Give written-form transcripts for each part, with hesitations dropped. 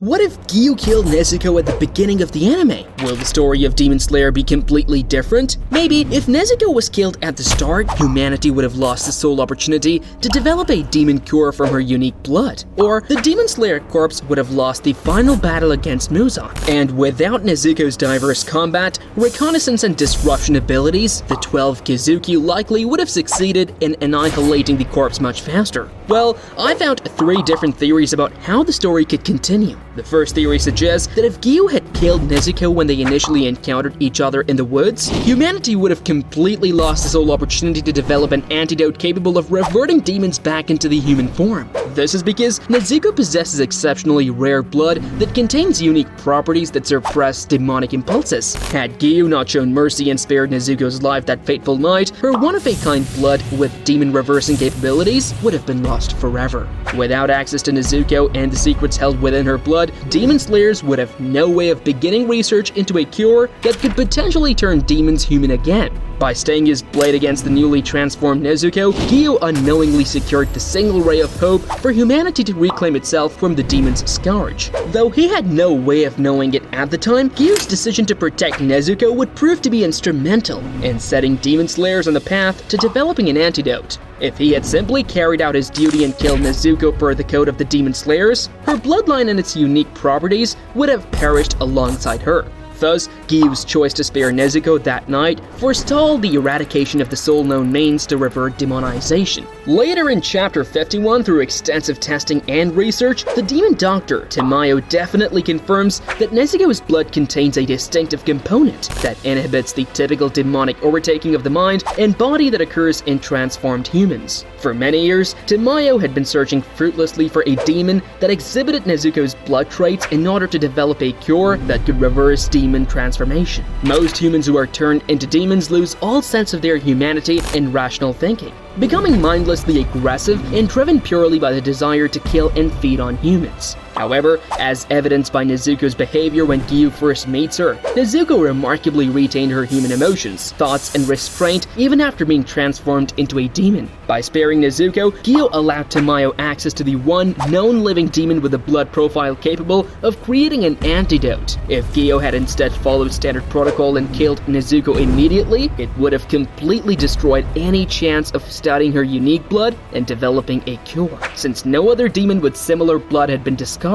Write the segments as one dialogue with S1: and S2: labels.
S1: What if Giyu killed Nezuko at the beginning of the anime? Will the story of Demon Slayer be completely different? Maybe if Nezuko was killed at the start, humanity would have lost the sole opportunity to develop a demon cure from her unique blood. Or the Demon Slayer corpse would have lost the final battle against Muzan. And without Nezuko's diverse combat, reconnaissance and disruption abilities, the 12 Kizuki likely would have succeeded in annihilating the corpse much faster. Well, I found 3 different theories about how the story could continue. The first theory suggests that if Giyu had killed Nezuko when they initially encountered each other in the woods, humanity would have completely lost the sole opportunity to develop an antidote capable of reverting demons back into the human form. This is because Nezuko possesses exceptionally rare blood that contains unique properties that suppress demonic impulses. Had Giyu not shown mercy and spared Nezuko's life that fateful night, her one-of-a-kind blood with demon-reversing capabilities would have been lost forever. Without access to Nezuko and the secrets held within her blood, Demon Slayers would have no way of beginning research into a cure that could potentially turn demons human again. By staying his blade against the newly transformed Nezuko, Giyu unknowingly secured the single ray of hope for humanity to reclaim itself from the demon's scourge. Though he had no way of knowing it at the time, Giyu's decision to protect Nezuko would prove to be instrumental in setting Demon Slayers on the path to developing an antidote. If he had simply carried out his duty and killed Nezuko per the code of the Demon Slayers, her bloodline and its unique properties would have perished alongside her. Thus, Giyu's choice to spare Nezuko that night forestalled the eradication of the sole known means to revert demonization. Later in Chapter 51, through extensive testing and research, the demon doctor, Tomioka, definitely confirms that Nezuko's blood contains a distinctive component that inhibits the typical demonic overtaking of the mind and body that occurs in transformed humans. For many years, Tomioka had been searching fruitlessly for a demon that exhibited Nezuko's blood traits in order to develop a cure that could reverse demon transformation. Most humans who are turned into demons lose all sense of their humanity and rational thinking, becoming mindlessly aggressive and driven purely by the desire to kill and feed on humans. However, as evidenced by Nezuko's behavior when Giyu first meets her, Nezuko remarkably retained her human emotions, thoughts, and restraint even after being transformed into a demon. By sparing Nezuko, Giyu allowed Tomioka access to the one known living demon with a blood profile capable of creating an antidote. If Giyu had instead followed standard protocol and killed Nezuko immediately, it would have completely destroyed any chance of studying her unique blood and developing a cure, since no other demon with similar blood had been discovered.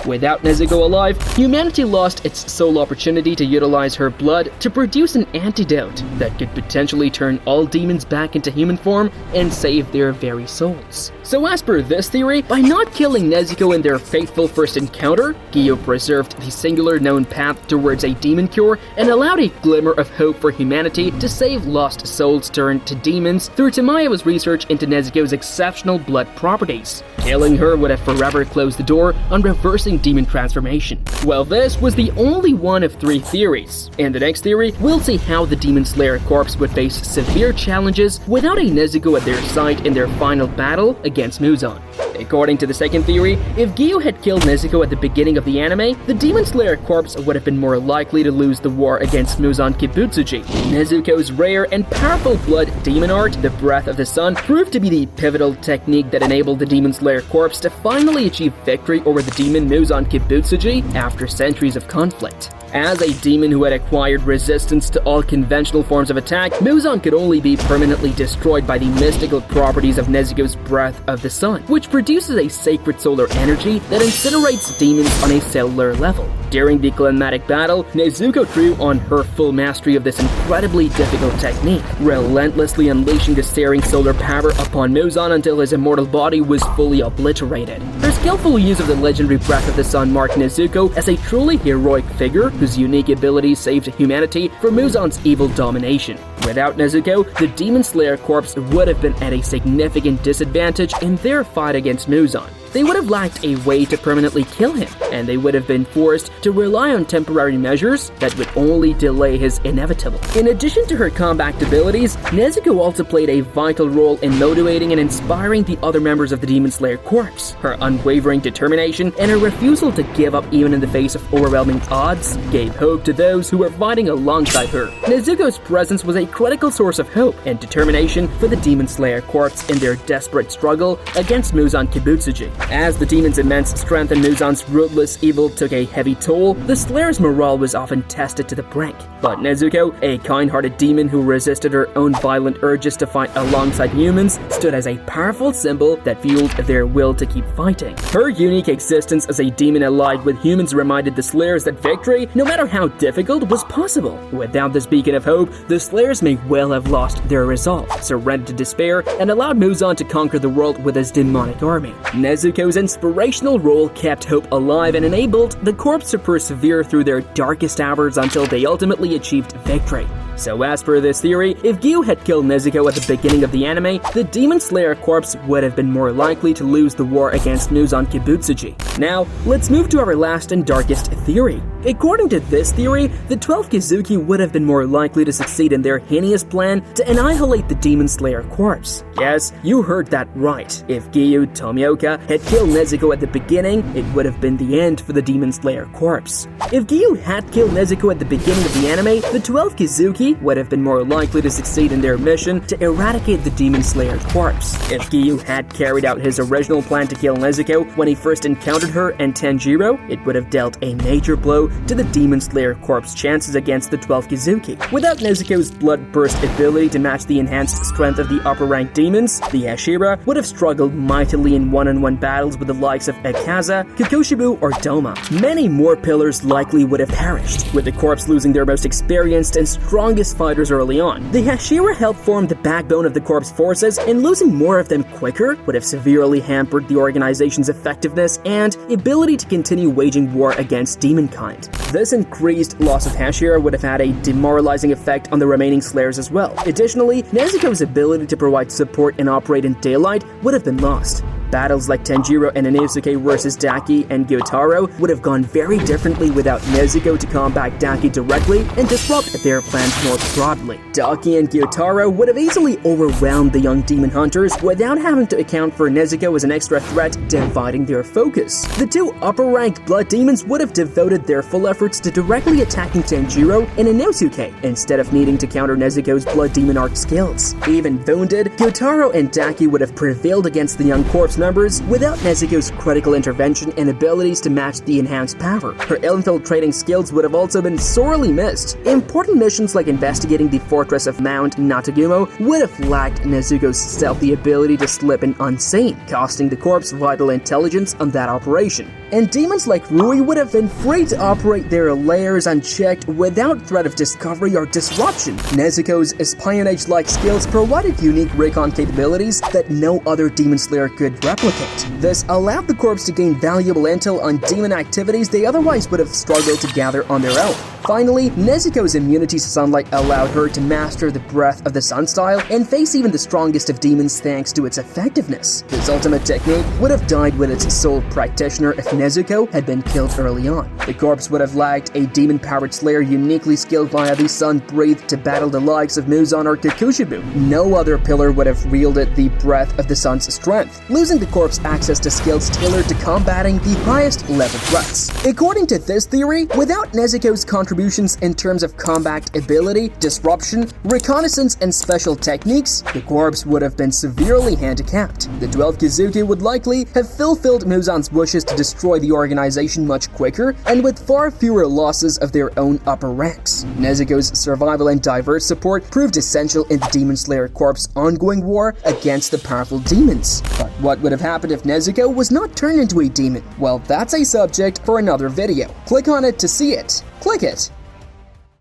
S1: Without Nezuko alive, humanity lost its sole opportunity to utilize her blood to produce an antidote that could potentially turn all demons back into human form and save their very souls. So as per this theory, by not killing Nezuko in their fateful first encounter, Giyu preserved the singular known path towards a demon cure and allowed a glimmer of hope for humanity to save lost souls turned to demons through Tomioka's research into Nezuko's exceptional blood properties. Killing her would have forever closed the door on reversing demon transformation. Well, this was the only one of 3 theories. In the next theory, we'll see how the Demon Slayer corpse would face severe challenges without a Nezuko at their side in their final battle against Muzan. According to the second theory, if Giyu had killed Nezuko at the beginning of the anime, the Demon Slayer corpse would have been more likely to lose the war against Muzan Kibutsuji. Nezuko's rare and powerful blood demon art, the Breath of the Sun, proved to be the pivotal technique that enabled the Demon Slayer corpse to finally achieve victory over the demon Muzan Kibutsuji after centuries of conflict. As a demon who had acquired resistance to all conventional forms of attack, Muzan could only be permanently destroyed by the mystical properties of Nezuko's Breath of the Sun, which produces a sacred solar energy that incinerates demons on a cellular level. During the climatic battle, Nezuko drew on her full mastery of this incredibly difficult technique, relentlessly unleashing the searing solar power upon Muzan until his immortal body was fully obliterated. Her skillful use of the legendary Breath of the Sun marked Nezuko as a truly heroic figure whose unique abilities saved humanity from Muzan's evil domination. Without Nezuko, the Demon Slayer corpse would have been at a significant disadvantage in their fight against Muzan. They would have lacked a way to permanently kill him, and they would have been forced to rely on temporary measures that would only delay his inevitable. In addition to her combat abilities, Nezuko also played a vital role in motivating and inspiring the other members of the Demon Slayer corps. Her unwavering determination and her refusal to give up even in the face of overwhelming odds gave hope to those who were fighting alongside her. Nezuko's presence was a critical source of hope and determination for the Demon Slayer corps in their desperate struggle against Muzan Kibutsuji. As the demon's immense strength and Muzan's ruthless evil took a heavy toll, the Slayer's morale was often tested to the brink. But Nezuko, a kind-hearted demon who resisted her own violent urges to fight alongside humans, stood as a powerful symbol that fueled their will to keep fighting. Her unique existence as a demon allied with humans reminded the Slayers that victory, no matter how difficult, was possible. Without this beacon of hope, the Slayers may well have lost their resolve, surrendered to despair, and allowed Muzan to conquer the world with his demonic army. Nezuko's inspirational role kept hope alive and enabled the corps to persevere through their darkest hours until they ultimately achieved victory. So as per this theory, if Giyu had killed Nezuko at the beginning of the anime, the Demon Slayer Corps would have been more likely to lose the war against Muzan Kibutsuji. Now, let's move to our last and darkest theory. According to this theory, the 12 Kizuki would have been more likely to succeed in their heinous plan to annihilate the Demon Slayer Corps. Yes, you heard that right. If Giyu Tomioka had killed Nezuko at the beginning, it would have been the end for the Demon Slayer Corps. If Giyu had killed Nezuko at the beginning of the anime, the 12 Kizuki would have been more likely to succeed in their mission to eradicate the Demon Slayer Corps. If Giyu had carried out his original plan to kill Nezuko when he first encountered her and Tanjiro, it would have dealt a major blow to the Demon Slayer Corps' chances against the 12 Kizuki. Without Nezuko's blood-burst ability to match the enhanced strength of the upper-ranked demons, the Hashira would have struggled mightily in one-on-one battles with the likes of Akaza, Kokoshibu, or Doma. Many more pillars likely would have perished, with the Corps losing their most experienced and strongest fighters early on. The Hashira helped form the backbone of the Corps forces, and losing more of them quicker would have severely hampered the organization's effectiveness and ability to continue waging war against demonkind. This increased loss of Hashira would have had a demoralizing effect on the remaining Slayers as well. Additionally, Nezuko's ability to provide support and operate in daylight would have been lost. Battles like Tanjiro and Nezuko versus Daki and Gyotaro would have gone very differently without Nezuko to combat Daki directly and disrupt their plans more broadly. Daki and Gyotaro would have easily overwhelmed the young demon hunters without having to account for Nezuko as an extra threat, dividing their focus. The two upper-ranked blood demons would have devoted their full efforts to directly attacking Tanjiro and Inosuke instead of needing to counter Nezuko's blood demon arc skills. Even wounded, Gyotaro and Daki would have prevailed against the young corpse members without Nezuko's critical intervention and abilities to match the enhanced power. Her infiltrating skills would have also been sorely missed. Important missions like investigating the fortress of Mount Natagumo would have lacked Nezuko's stealthy ability to slip in unseen, costing the corpse vital intelligence on that operation. And demons like Rui would have been free to operate their lairs unchecked without threat of discovery or disruption. Nezuko's espionage-like skills provided unique recon capabilities that no other Demon Slayer could replicate. This allowed the Corps to gain valuable intel on demon activities they otherwise would have struggled to gather on their own. Finally, Nezuko's immunity to sunlight allowed her to master the breath of the sun style and face even the strongest of demons thanks to its effectiveness. This ultimate technique would have died with its sole practitioner if Nezuko had been killed early on. The Corps would have lacked a demon-powered slayer uniquely skilled via the sun breathed to battle the likes of Muzan or Kokoshibu. No other pillar would have wielded the breath of the sun's strength, losing the Corps access to skills tailored to combating the highest level threats. According to this theory, without Nezuko's contributions in terms of combat ability, disruption, reconnaissance, and special techniques, the Corps would have been severely handicapped. The 12 Kizuki would likely have fulfilled Muzan's wishes to destroy the organization much quicker and with far fewer losses of their own upper ranks. Nezuko's survival and diverse support proved essential in the Demon Slayer Corps' ongoing war against the powerful demons. But what would have happened if Nezuko was not turned into a demon? Well, that's a subject for another video. Click on it to see it. Click it.